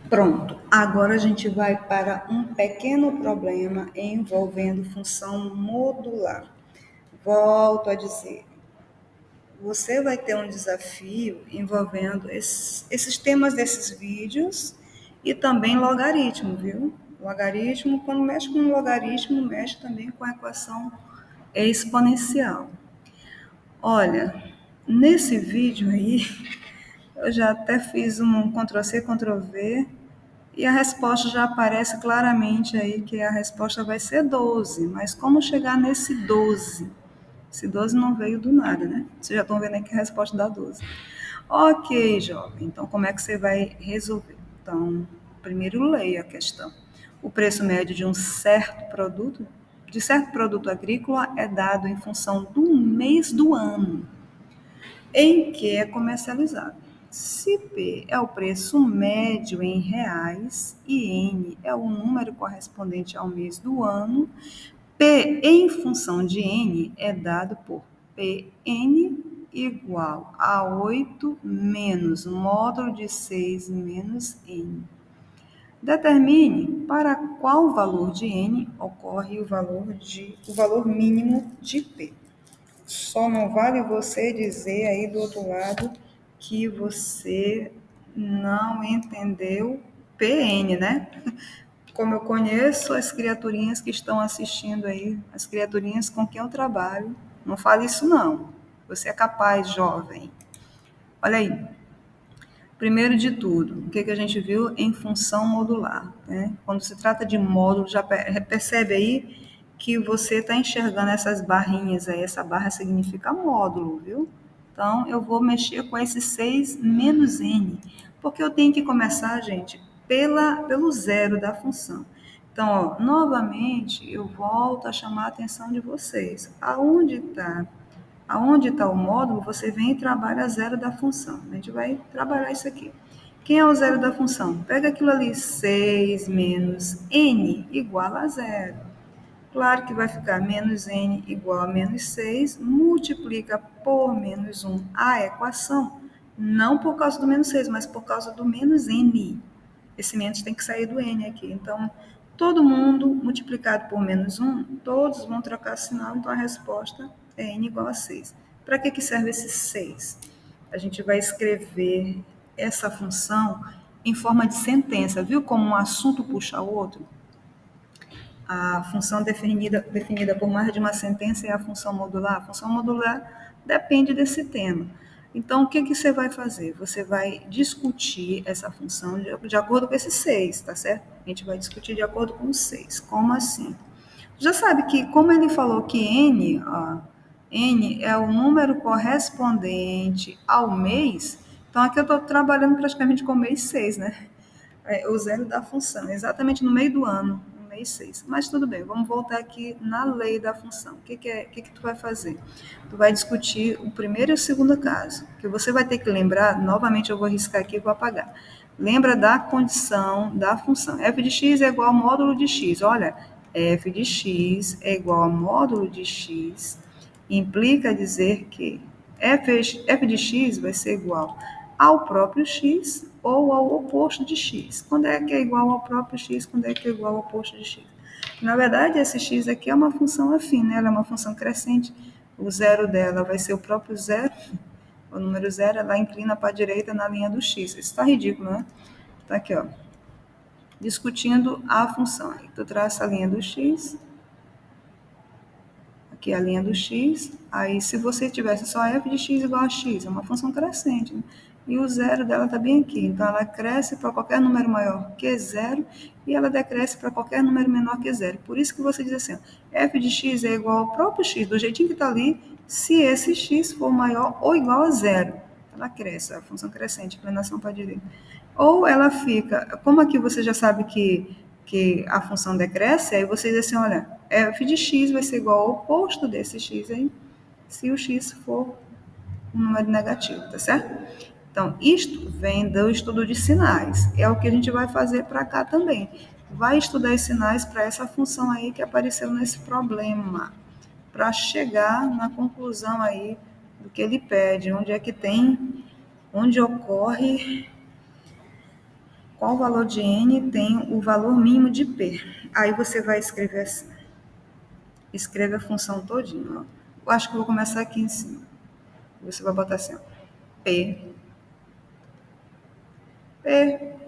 Pronto, agora a gente vai para um pequeno problema envolvendo função modular. Volto a dizer, você vai ter um desafio envolvendo esses temas desses vídeos e também logaritmo, viu? Logaritmo, quando mexe com logaritmo, mexe também com a equação exponencial. Olha, nesse vídeo aí, eu já até fiz um Ctrl+C, Ctrl+V, e a resposta já aparece claramente aí que a resposta vai ser 12. Mas como chegar nesse 12? Esse 12 não veio do nada, né? Vocês já estão vendo aqui a resposta dá 12. Ok, jovem. Então, como é que você vai resolver? Então, primeiro leia a questão. O preço médio de certo produto agrícola é dado em função do mês do ano em que é comercializado. Se P é o preço médio em reais e N é o número correspondente ao mês do ano, P em função de N é dado por Pn igual a 8 menos módulo de 6 menos N. Determine para qual valor de N ocorre o valor mínimo de P. Só não vale você dizer aí do outro lado que você não entendeu PN, né? Como eu conheço as criaturinhas que estão assistindo aí, as criaturinhas com quem eu trabalho, não fale isso não. Você é capaz, jovem. Olha aí. Primeiro de tudo, o que a gente viu em função modular, né? Quando se trata de módulo, já percebe aí que você está enxergando essas barrinhas aí, essa barra significa módulo, viu? Então, eu vou mexer com esse 6 menos n, porque eu tenho que começar, gente, pelo zero da função. Então, ó, novamente, eu volto a chamar a atenção de vocês. Aonde está o módulo, você vem e trabalha zero da função. A gente vai trabalhar isso aqui. Quem é o zero da função? Pega aquilo ali, 6 menos n igual a zero. Claro que vai ficar menos n igual a menos 6, multiplica por menos 1 a equação, não por causa do menos 6, mas por causa do menos n. Esse menos tem que sair do n aqui. Então, todo mundo multiplicado por menos 1, todos vão trocar sinal, então a resposta é n igual a 6. Para que serve esse 6? A gente vai escrever essa função em forma de sentença, viu como um assunto puxa o outro? A função definida por mais de uma sentença é a função modular. A função modular depende desse tema. Então, o que você vai fazer? Você vai discutir essa função de acordo com esses 6, tá certo? A gente vai discutir de acordo com os 6. Como assim? Já sabe que, como ele falou que n, ó, n é o número correspondente ao mês, então aqui eu estou trabalhando praticamente com o mês 6, né? O zero da função, exatamente no meio do ano, no mês 6. Mas tudo bem, vamos voltar aqui na lei da função. O que tu vai fazer? Tu vai discutir o primeiro e o segundo caso, que você vai ter que lembrar, novamente eu vou riscar aqui e vou apagar. Lembra da condição da função. F de x é igual ao módulo de x. Olha, f de x é igual ao módulo de x, implica dizer que f de x vai ser igual ao próprio x ou ao oposto de x. Quando é que é igual ao próprio x? Quando é que é igual ao oposto de x? Na verdade, esse x aqui é uma função afim, né? Ela é uma função crescente. O zero dela vai ser o próprio zero. O número zero, ela inclina para a direita na linha do x. Isso está ridículo, né? Está aqui, ó. Discutindo a função. Aí tu traça a linha do x. Aqui é a linha do x. Aí, se você tivesse só f de x igual a x, é uma função crescente, né? E o zero dela está bem aqui. Então, ela cresce para qualquer número maior que zero e ela decresce para qualquer número menor que zero. Por isso que você diz assim, ó, f de x é igual ao próprio x, do jeitinho que está ali, se esse x for maior ou igual a zero. Ela cresce, a função crescente, inclinação para a direita. Ou ela fica, como aqui você já sabe que a função decresce, aí você diz assim, olha, f de x vai ser igual ao oposto desse x aí, se o x for um número negativo, tá certo? Então, isto vem do estudo de sinais. É o que a gente vai fazer para cá também. Vai estudar os sinais para essa função aí que apareceu nesse problema, para chegar na conclusão aí do que ele pede, onde é que tem, onde ocorre Qual valor de N tem o valor mínimo de P? Aí você vai escrever assim. Escreve a função todinha. Ó. Eu acho que eu vou começar aqui em cima. Você vai botar assim, ó. P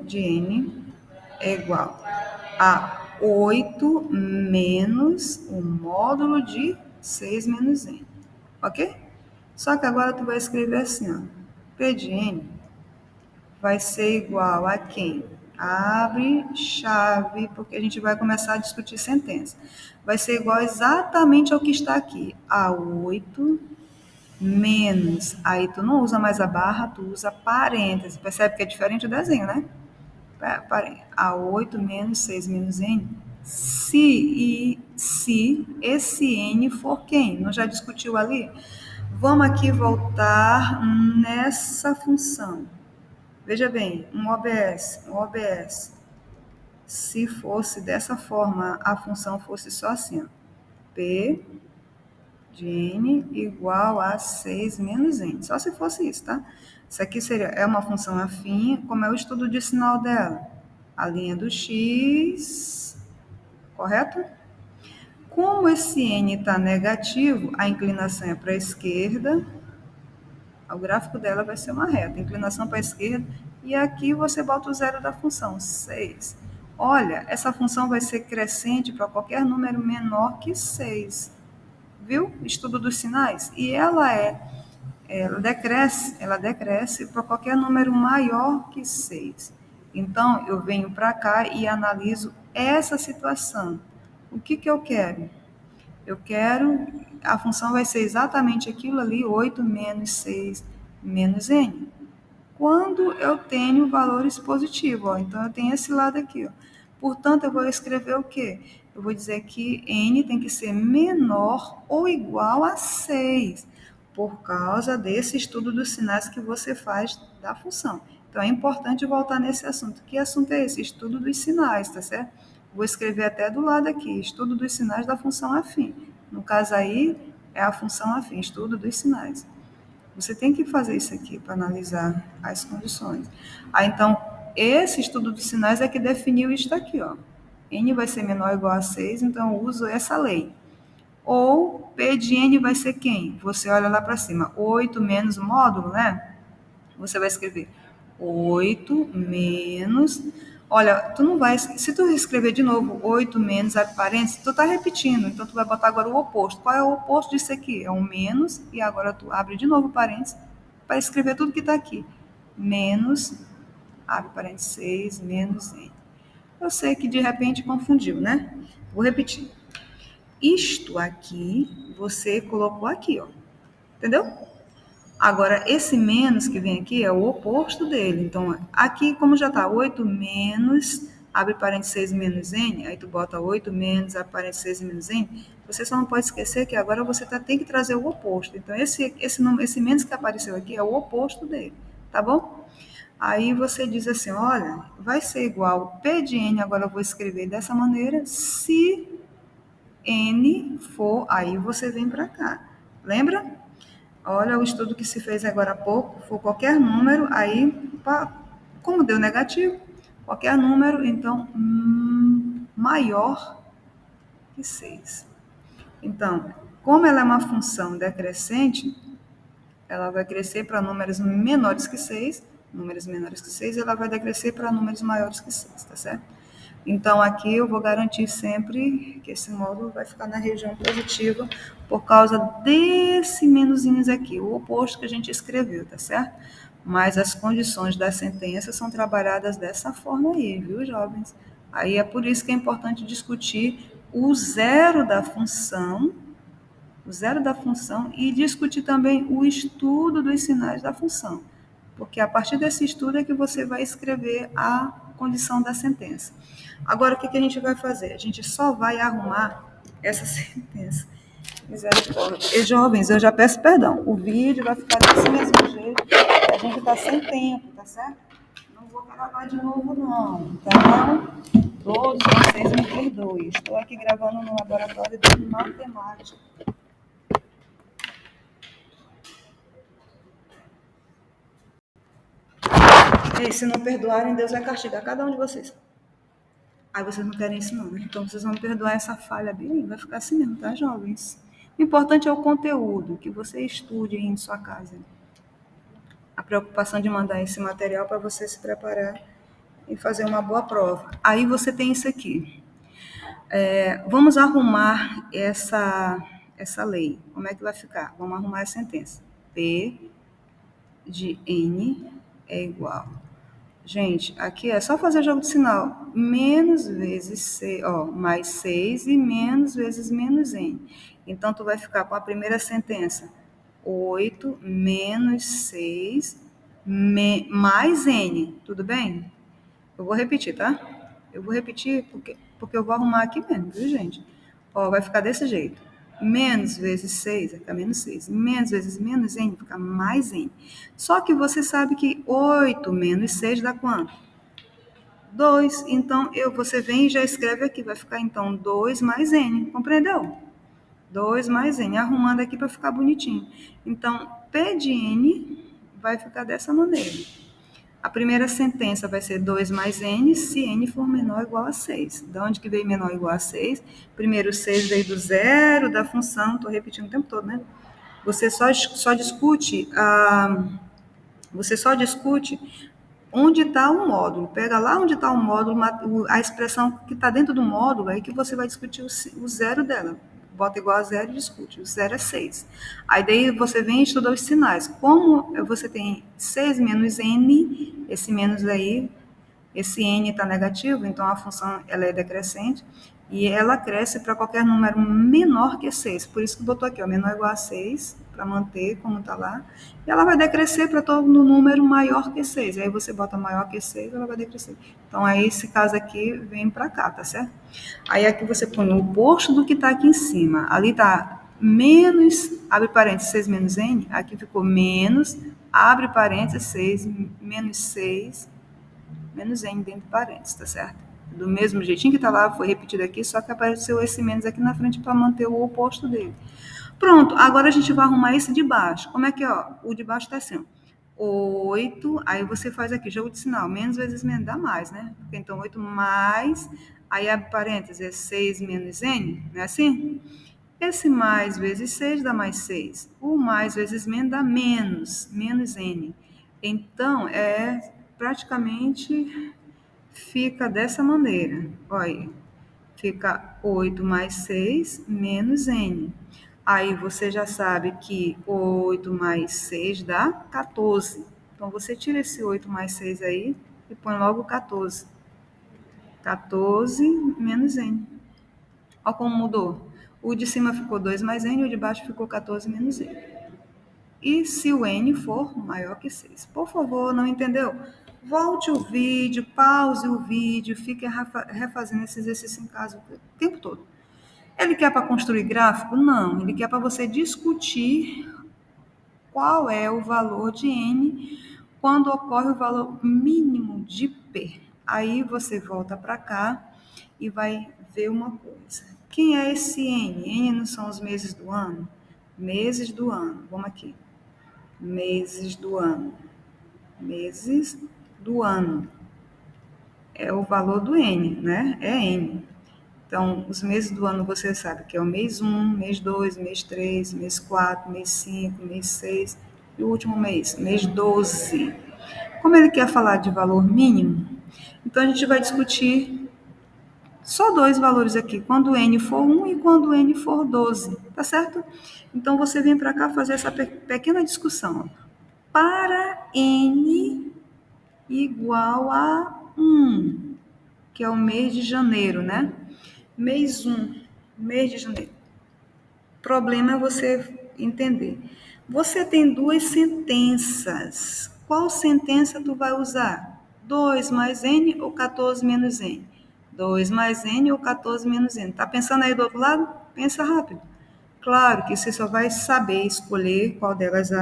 de N é igual a 8 menos o módulo de 6 menos N. Ok? Só que agora tu vai escrever assim, ó. P de N vai ser igual a quem? Abre chave, porque a gente vai começar a discutir sentença. Vai ser igual exatamente ao que está aqui. A 8 menos. Aí tu não usa mais a barra, tu usa parênteses. Percebe que é diferente o desenho, né? A 8 menos 6 menos N. Se esse N for quem? Não já discutiu ali? Vamos aqui voltar nessa função. Veja bem, um OBS. Se fosse dessa forma, a função fosse só assim, ó. P de N igual a 6 menos N. Só se fosse isso, tá? Isso aqui é uma função afim, como é o estudo de sinal dela. A linha do X, correto? Como esse N está negativo, a inclinação é para a esquerda, o gráfico dela vai ser uma reta, inclinação para a esquerda, e aqui você bota o zero da função, 6. Olha, essa função vai ser crescente para qualquer número menor que 6. Viu? Estudo dos sinais. E ela decresce para qualquer número maior que 6. Então, eu venho para cá e analiso essa situação. O que eu quero? A função vai ser exatamente aquilo ali, 8 menos 6 menos n. Quando eu tenho valores positivos, ó, então eu tenho esse lado aqui. Ó. Portanto, eu vou escrever o quê? Eu vou dizer que n tem que ser menor ou igual a 6, por causa desse estudo dos sinais que você faz da função. Então, é importante voltar nesse assunto. Que assunto é esse? Estudo dos sinais, tá certo? Vou escrever até do lado aqui, estudo dos sinais da função afim. No caso aí, é a função afim, estudo dos sinais. Você tem que fazer isso aqui para analisar as condições. Então, esse estudo dos sinais é que definiu isso aqui, ó. N vai ser menor ou igual a 6, então eu uso essa lei. Ou P de N vai ser quem? Você olha lá para cima, 8 menos o módulo, né? Você vai escrever 8 menos. Olha, tu não vai. Se tu escrever de novo 8 menos abre parênteses, tu tá repetindo. Então tu vai botar agora o oposto. Qual é o oposto disso aqui? É um menos, e agora tu abre de novo parênteses para escrever tudo que está aqui. Menos, abre parênteses 6, menos n. Eu sei que de repente confundiu, né? Vou repetir. Isto aqui, você colocou aqui, ó. Entendeu? Agora, esse menos que vem aqui é o oposto dele. Então, aqui, como já está 8 menos, abre parênteses 6 menos n, aí tu bota 8 menos, abre parênteses 6 menos n, você só não pode esquecer que agora você tem que trazer o oposto. Então, esse menos que apareceu aqui é o oposto dele, tá bom? Aí você diz assim, olha, vai ser igual P de n, agora eu vou escrever dessa maneira, se n for, aí você vem para cá. Lembra? Olha o estudo que se fez agora há pouco, for qualquer número, aí, como deu negativo, qualquer número, então, maior que 6. Então, como ela é uma função decrescente, ela vai crescer para números menores que 6, ela vai decrescer para números maiores que 6, tá certo? Então, aqui eu vou garantir sempre que esse módulo vai ficar na região positiva por causa desse menuzinhos aqui, o oposto que a gente escreveu, tá certo? Mas as condições da sentença são trabalhadas dessa forma aí, viu, jovens? Aí é por isso que é importante discutir o zero da função e discutir também o estudo dos sinais da função, porque a partir desse estudo é que você vai escrever a condição da sentença. Agora, o que a gente vai fazer? A gente só vai arrumar essa sentença. Misericórdia. E, jovens, eu já peço perdão. O vídeo vai ficar desse mesmo jeito. A gente está sem tempo, tá certo? Não vou gravar de novo, não. Então, todos vocês me perdoem. Estou aqui gravando no laboratório de matemática. E se não perdoarem, Deus vai castigar cada um de vocês. Aí vocês não querem isso não, né? Então vocês vão perdoar essa falha bem, vai ficar assim mesmo, tá, jovens? O importante é o conteúdo, que você estude aí em sua casa. A preocupação de mandar esse material para você se preparar e fazer uma boa prova. Aí você tem isso aqui. Vamos arrumar essa lei. Como é que vai ficar? Vamos arrumar a sentença. P de N é igual. Gente, aqui é só fazer jogo de sinal. Menos vezes C, ó, mais 6 e menos vezes menos N. Então, tu vai ficar com a primeira sentença. 8 menos 6 mais N. Tudo bem? Eu vou repetir, tá? Eu vou repetir porque eu vou arrumar aqui mesmo, viu, gente? Ó, vai ficar desse jeito. Menos vezes 6 vai ficar menos 6. Menos vezes menos N vai ficar mais N. Só que você sabe que 8 menos 6 dá quanto? 2. Então, você vem e já escreve aqui. Vai ficar, então, 2 mais N. Compreendeu? 2 mais N. Arrumando aqui para ficar bonitinho. Então, P de N vai ficar dessa maneira. A primeira sentença vai ser 2 mais N, se N for menor ou igual a 6. De onde que veio menor ou igual a 6? Primeiro, 6 veio do zero da função. Estou repetindo o tempo todo, né? Você só discute onde está o módulo. Pega lá onde está o módulo, a expressão que está dentro do módulo, aí que você vai discutir o zero dela. Bota igual a zero e discute. O zero é 6. Aí daí você vem e estuda os sinais. Como você tem 6 menos n, esse menos aí, esse n está negativo, então a função ela é decrescente e ela cresce para qualquer número menor que 6. Por isso que botou aqui, ó, menor ou igual a 6, para manter como está lá. E ela vai decrescer para todo número maior que 6. Aí você bota maior que 6, ela vai decrescer. Então, aí esse caso aqui vem para cá, tá certo? Aí aqui você põe o oposto do que está aqui em cima. Ali está menos, abre parênteses, 6 menos n. Aqui ficou menos, abre parênteses, 6, menos 6, menos n dentro de parênteses, tá certo? Do mesmo jeitinho que está lá, foi repetido aqui, só que apareceu esse menos aqui na frente para manter o oposto dele. Pronto, agora a gente vai arrumar esse de baixo. Como é que é? Ó, o de baixo está assim, ó. 8, aí você faz aqui, jogo de sinal, menos vezes menos dá mais, né? Então, 8 mais, aí abre parênteses, é 6 menos n, não é assim? Esse mais vezes 6 dá mais 6. O mais vezes menos dá menos n. Então, praticamente fica dessa maneira. Olha, fica 8 mais 6 menos n. Aí você já sabe que 8 mais 6 dá 14. Então, você tira esse 8 mais 6 aí e põe logo 14. 14 menos n. Olha como mudou. O de cima ficou 2 mais n, o de baixo ficou 14 menos n. E se o n for maior que 6. Por favor, não entendeu? Volte o vídeo, pause o vídeo, fique refazendo esse exercício em casa o tempo todo. Ele quer para construir gráfico? Não, ele quer para você discutir qual é o valor de n quando ocorre o valor mínimo de P. Aí você volta para cá e vai ver uma coisa. Quem é esse n? N não são os meses do ano? Meses do ano. Vamos aqui. Meses do ano. Meses do ano. É o valor do n, né? É n. Então, os meses do ano você sabe que é o mês 1, mês 2, mês 3, mês 4, mês 5, mês 6 e o último mês 12. Como ele quer falar de valor mínimo, então a gente vai discutir só dois valores aqui, quando n for 1 e quando n for 12, tá certo? Então, você vem para cá fazer essa pequena discussão. Para n igual a 1, que é o mês de janeiro, né? Mês 1, mês de janeiro. O problema é você entender. Você tem duas sentenças. Qual sentença tu vai usar? 2 mais n ou 14 menos n? 2 mais n ou 14 menos n? Tá pensando aí do outro lado? Pensa rápido. Claro que você só vai saber escolher qual delas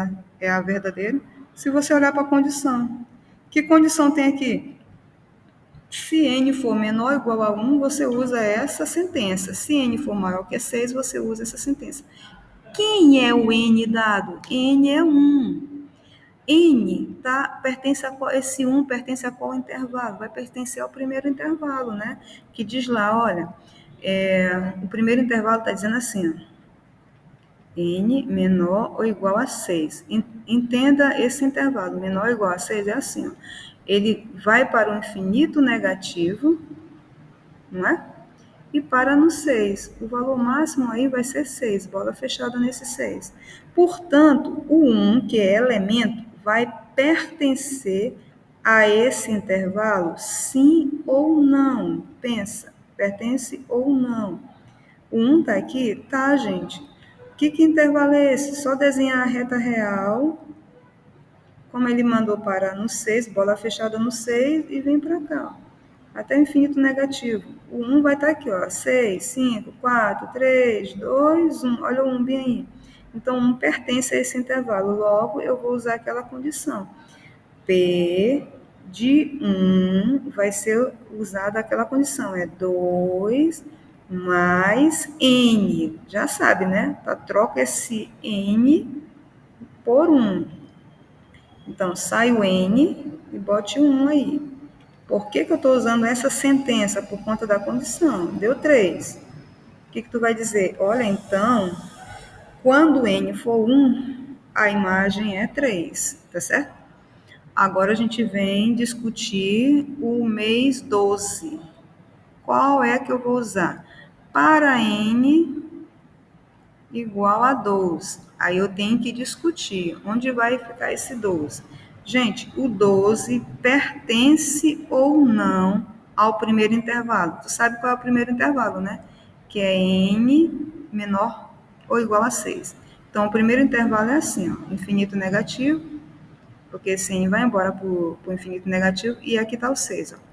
é a verdadeira se você olhar para a condição. Que condição tem aqui? Se n for menor ou igual a 1, você usa essa sentença. Se n for maior que 6, você usa essa sentença. Quem é o n dado? N é 1. N pertence a qual, esse 1 pertence a qual intervalo? Vai pertencer ao primeiro intervalo, né? Que diz lá, olha, o primeiro intervalo está dizendo assim, ó, N menor ou igual a 6. Entenda esse intervalo, menor ou igual a 6 é assim, ó, ele vai para o infinito negativo, não é? E para no 6. O valor máximo aí vai ser 6, bola fechada nesse 6. Portanto, o 1, que é elemento, vai pertencer a esse intervalo, sim ou não? Pensa, pertence ou não? O 1 está aqui? Tá, gente. Que intervalo é esse? Só desenhar a reta real, como ele mandou parar no 6, bola fechada no 6 e vem para cá, ó, até o infinito negativo. O 1 vai estar aqui, ó, 6, 5, 4, 3, 2, 1. Olha o 1 bem aí. Então, 1 pertence a esse intervalo. Logo, eu vou usar aquela condição. P de 1 vai ser usada aquela condição. É 2 mais N. Já sabe, né? Tá, troca esse N por 1. Então, sai o N e bote o 1 aí. Por que eu estou usando essa sentença? Por conta da condição. Deu 3. O que tu vai dizer? Olha, então, quando n for 1, a imagem é 3, tá certo? Agora a gente vem discutir o mês 12. Qual é que eu vou usar? Para n igual a 12. Aí eu tenho que discutir onde vai ficar esse 12. Gente, o 12 pertence ou não ao primeiro intervalo. Tu sabe qual é o primeiro intervalo, né? Que é n menor ou igual a 6. Então, o primeiro intervalo é assim, ó, infinito negativo, porque esse n vai embora para o infinito negativo, e aqui está o 6, ó.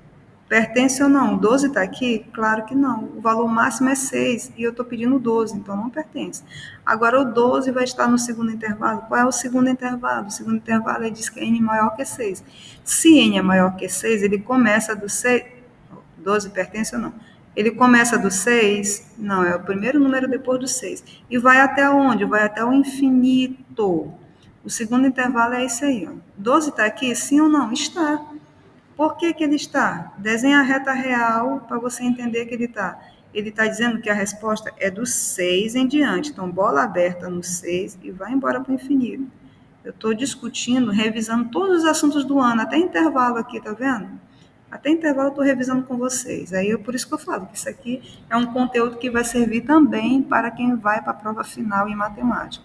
Pertence ou não? O 12 está aqui? Claro que não. O valor máximo é 6 e eu estou pedindo 12, então não pertence. Agora, o 12 vai estar no segundo intervalo. Qual é o segundo intervalo? O segundo intervalo diz que n é maior que 6. Se n é maior que 6, ele começa do 6. 12 pertence ou não? Ele começa do 6? Não, é o primeiro número depois do 6. E vai até onde? Vai até o infinito. O segundo intervalo é esse aí, ó. 12 está aqui? Sim ou não? Está. Por que ele está? Desenha a reta real para você entender que ele está. Ele está dizendo que a resposta é do 6 em diante. Então, bola aberta no 6 e vai embora para o infinito. Eu estou discutindo, revisando todos os assuntos do ano, até intervalo aqui, tá vendo? Até intervalo eu estou revisando com vocês. Aí por isso que eu falo que isso aqui é um conteúdo que vai servir também para quem vai para a prova final em matemática.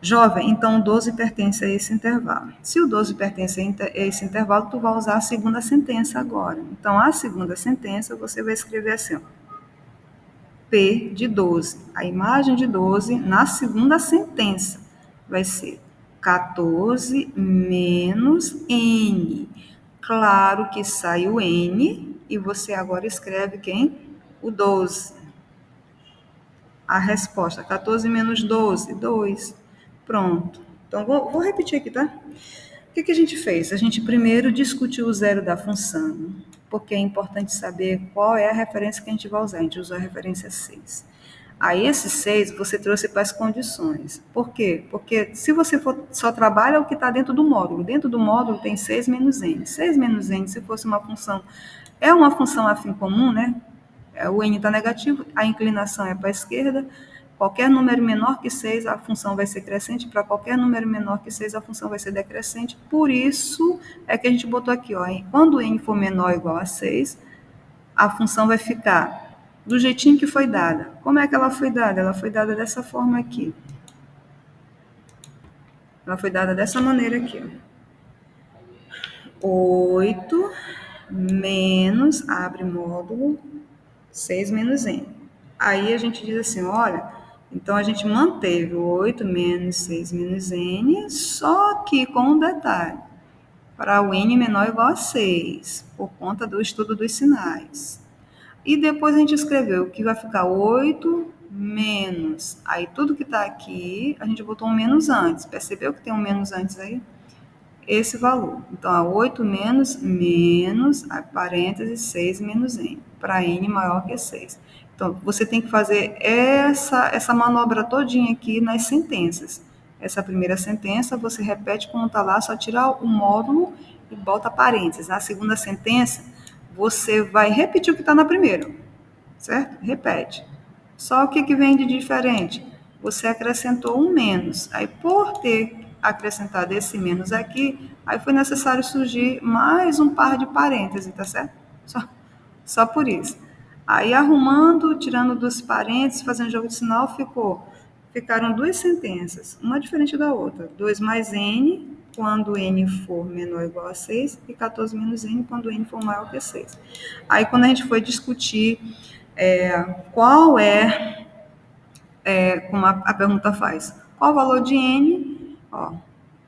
Jovem, então o 12 pertence a esse intervalo. Se o 12 pertence a esse intervalo, tu vai usar a segunda sentença agora. Então, a segunda sentença, você vai escrever assim, ó, P de 12. A imagem de 12 na segunda sentença vai ser 14 menos N. Claro que sai o N e você agora escreve quem? O 12. A resposta, 14 menos 12, 2. Pronto. Então, vou repetir aqui, tá? O que a gente fez? A gente primeiro discutiu o zero da função, porque é importante saber qual é a referência que a gente vai usar. A gente usou a referência 6. Aí, esse 6 você trouxe para as condições. Por quê? Porque se você só trabalha o que está dentro do módulo tem 6 menos n. 6 menos n, se fosse uma função, é uma função afim comum, né? O n está negativo, a inclinação é para a esquerda. Qualquer número menor que 6, a função vai ser crescente. Para qualquer número menor que 6, a função vai ser decrescente. Por isso é que a gente botou aqui, ó, quando n for menor ou igual a 6, a função vai ficar do jeitinho que foi dada. Como é que ela foi dada? Ela foi dada dessa forma aqui. Ela foi dada dessa maneira aqui, ó. 8 menos, abre módulo, 6 menos n. Aí a gente diz assim, olha, então a gente manteve o 8 menos 6 menos n, só que com um detalhe, para o n menor ou igual a 6, por conta do estudo dos sinais. E depois a gente escreveu que vai ficar 8 menos, aí tudo que está aqui, a gente botou um menos antes. Percebeu que tem um menos antes aí? Esse valor. Então, é 8 menos, parênteses, 6 menos n, para n maior que 6. Então, você tem que fazer essa manobra todinha aqui nas sentenças. essa primeira sentença, você repete como está lá, só tira o módulo e bota parênteses. Na segunda sentença, você vai repetir o que está na primeira, certo? Repete. Só o que vem de diferente? Você acrescentou um menos. Aí, por ter acrescentado esse menos aqui, aí foi necessário surgir mais um par de parênteses, tá certo? Só por isso. Aí, arrumando, tirando dos parênteses, fazendo jogo de sinal, ficaram duas sentenças, uma diferente da outra. 2 mais n, quando n for menor ou igual a 6, e 14 menos n, quando n for maior que 6. Aí, quando a gente foi discutir qual como a pergunta faz, qual o valor de n?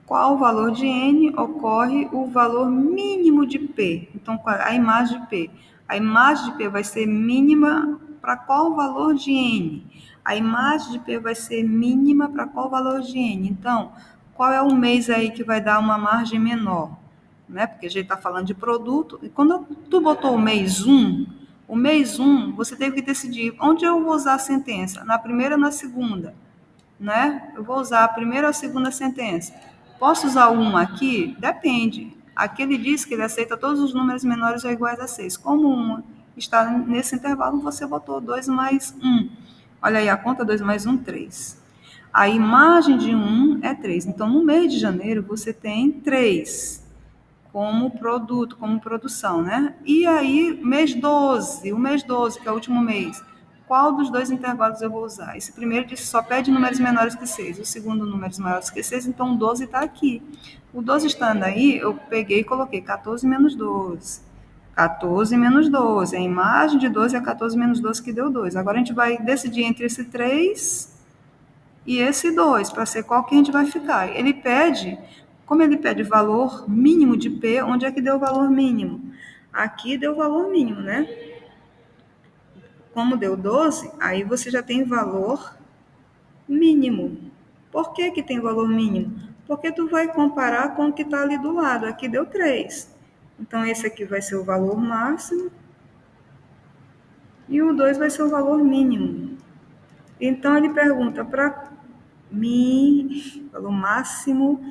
Qual o valor de n ocorre o valor mínimo de P? Então, a imagem de P. A imagem de P vai ser mínima para qual valor de n? A imagem de P vai ser mínima para qual valor de n? Então, qual é o mês aí que vai dar uma margem menor? Né? Porque a gente está falando de produto. E quando tu botou o mês 1, você teve que decidir onde eu vou usar a sentença, na primeira ou na segunda, né? Eu vou usar a primeira ou a segunda sentença. Posso usar o 1 aqui? Depende. Aqui ele diz que ele aceita todos os números menores ou iguais a 6. Como 1 está nesse intervalo, você botou 2 mais 1. Olha aí a conta, 2 mais 1, 3. A imagem de 1 é 3. Então, no mês de janeiro, você tem 3 como produto, como produção, né? E aí, o mês 12, que é o último mês, qual dos dois intervalos eu vou usar? Esse primeiro diz que só pede números menores que 6, o segundo números maiores que 6, então o 12 está aqui. O 12 estando aí, eu peguei e coloquei 14 menos 12. 14 menos 12, a imagem de 12 é 14 menos 12 que deu 2. Agora a gente vai decidir entre esse 3 e esse 2, para ser qual que a gente vai ficar. Como ele pede valor mínimo de P, onde é que deu o valor mínimo? Aqui deu o valor mínimo, né? Como deu 12, aí você já tem valor mínimo. Por que tem valor mínimo? Porque tu vai comparar com o que está ali do lado. Aqui deu 3. Então, esse aqui vai ser o valor máximo e o 2 vai ser o valor mínimo. Então, ele pergunta para mim, valor máximo,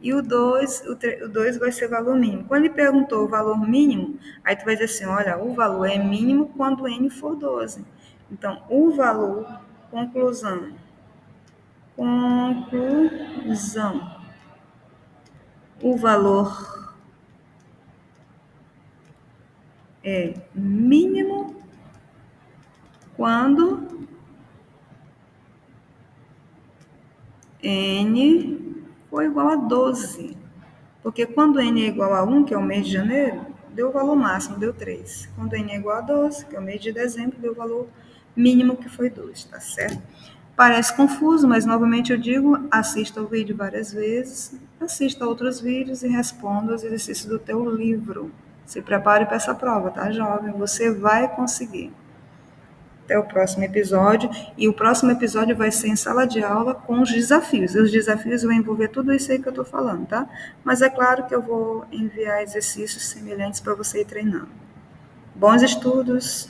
e o 2 vai ser valor mínimo. Quando ele perguntou o valor mínimo, aí tu vai dizer assim, olha, o valor é mínimo quando n for 12. Então, o valor, conclusão, o valor é mínimo quando n for igual a 12. Porque quando n é igual a 1, que é o mês de janeiro, deu o valor máximo, deu 3. Quando n é igual a 12, que é o mês de dezembro, deu o valor mínimo, que foi 2, tá certo? Parece confuso, mas novamente eu digo, assista o vídeo várias vezes, assista outros vídeos e responda os exercícios do teu livro. Se prepare para essa prova, tá, jovem? Você vai conseguir. Até o próximo episódio. E o próximo episódio vai ser em sala de aula com os desafios. E os desafios vão envolver tudo isso aí que eu estou falando, tá? Mas é claro que eu vou enviar exercícios semelhantes para você ir treinando. Bons estudos!